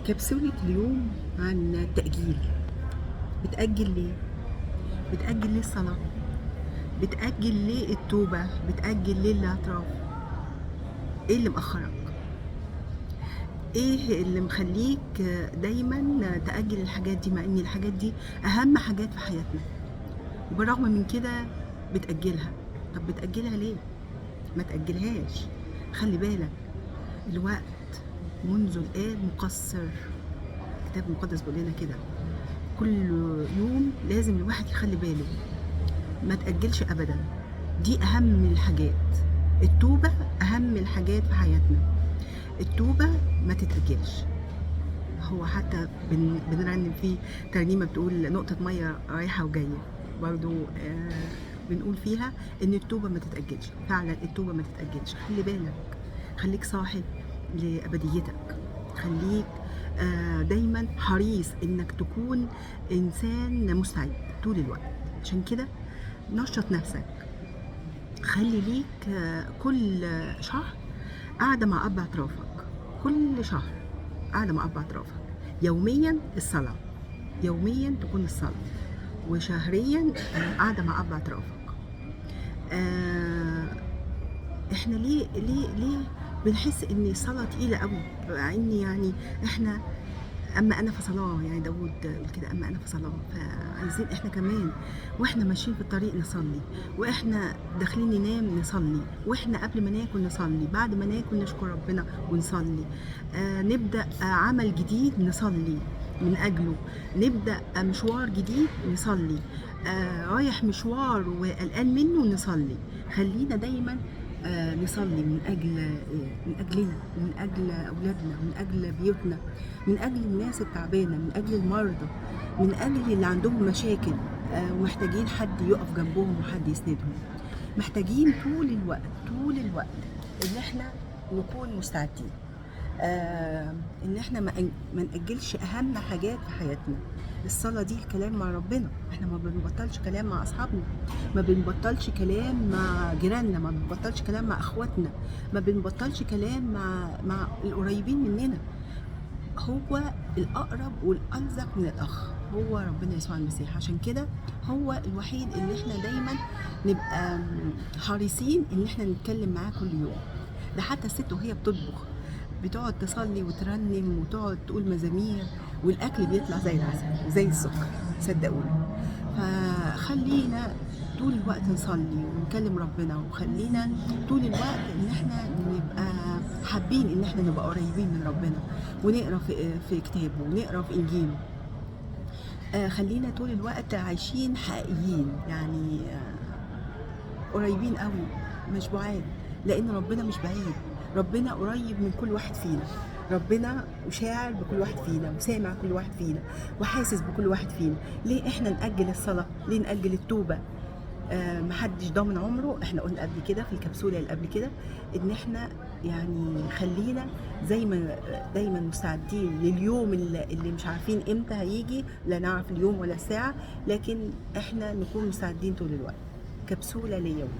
كبسولة اليوم عن التأجيل. بتأجل ليه؟ بتأجل ليه الصلاة؟ بتأجل ليه التوبة؟ بتأجل ليه الاعتراف؟ ايه اللي مأخرك؟ ايه اللي مخليك دايما تأجل الحاجات دي، مع ان الحاجات دي اهم حاجات في حياتنا، وبالرغم من كده بتأجلها؟ طب بتأجلها ليه؟ ما تأجلهاش. خلي بالك، الوقت منذ الآن مقصر. الكتاب المقدس بيقول لنا كده. كل يوم لازم الواحد يخلي باله، ما تأجلش أبدا. دي أهم الحاجات. التوبة أهم الحاجات في حياتنا. التوبة ما تتأجلش. هو حتى بنرنم فيه ترنيمة بتقول نقطة مية رايحة وجاية، برضو بنقول فيها إن التوبة ما تتأجلش. فعلا التوبة ما تتأجلش. خلي بالك، خليك صاحب لأبديتك. خليك دايما حريص إنك تكون إنسان مستعد طول الوقت. عشان كده نشط نفسك. خلي ليك كل شهر قاعدة مع أب اعترافك. كل شهر قاعدة مع أب اعترافك. يوميا الصلاة، يوميا تكون الصلاة، وشهريا قاعدة مع أب اعترافك. احنا ليه بنحس ان الصلاة تقيلة قوي، مع ان يعني احنا اما انا في صلاه، يعني داود يقول كده اما انا في صلاه. فعايزين احنا كمان واحنا ماشيين في الطريق نصلي، واحنا داخلين ننام نصلي، واحنا قبل ما ناكل نصلي، بعد ما ناكل نشكر ربنا ونصلي. نبدا عمل جديد نصلي من اجله، نبدا مشوار جديد نصلي، رايح مشوار وقلقان منه نصلي. خلينا دايما نصلي من اجلنا، ومن اجل اولادنا، ومن اجل بيوتنا، من اجل الناس التعبانه، من اجل المرضى، من اجل اللي عندهم مشاكل ومحتاجين حد يقف جنبهم وحد يسندهم. محتاجين طول الوقت، طول الوقت ان احنا نكون مستعدين، ان احنا ما نأجلش اهم حاجات في حياتنا. الصلاة دي الكلام مع ربنا. احنا ما بنبطلش كلام مع اصحابنا، ما بنبطلش كلام مع جيراننا، ما بنبطلش كلام مع اخواتنا، ما بنبطلش كلام مع القريبين مننا. هو الأقرب والألزق من الأخ هو ربنا يسوع المسيح. عشان كده هو الوحيد اللي احنا دايما نبقى حريصين ان احنا نتكلم معاه كل يوم. ده حتى الست وهي بتطبخ بتقعد تصلي وترنم وتقعد تقول مزامير، والاكل بيطلع زي العسل زي السكر، صدقوني. فخلينا طول الوقت نصلي ونكلم ربنا، وخلينا طول الوقت ان احنا نبقى حابين ان احنا نبقى قريبين من ربنا، ونقرا في كتابه، ونقرا في انجيله. خلينا طول الوقت عايشين حقيقيين، يعني قريبين قوي، مش بعاد، لان ربنا مش بعيد. ربنا قريب من كل واحد فينا. ربنا شاعر بكل واحد فينا، وسامع كل واحد فينا، وحاسس بكل واحد فينا. ليه احنا نأجل الصلاة؟ ليه نأجل التوبة؟ محدش ضامن عمره. احنا قلنا قبل كده في الكبسولة اللي قبل كده ان احنا يعني خلينا زي ما دايما مستعدين لليوم اللي مش عارفين امتى هيجي، لا نعرف اليوم ولا الساعة، لكن احنا نكون مستعدين طول الوقت. كبسولة ليومي.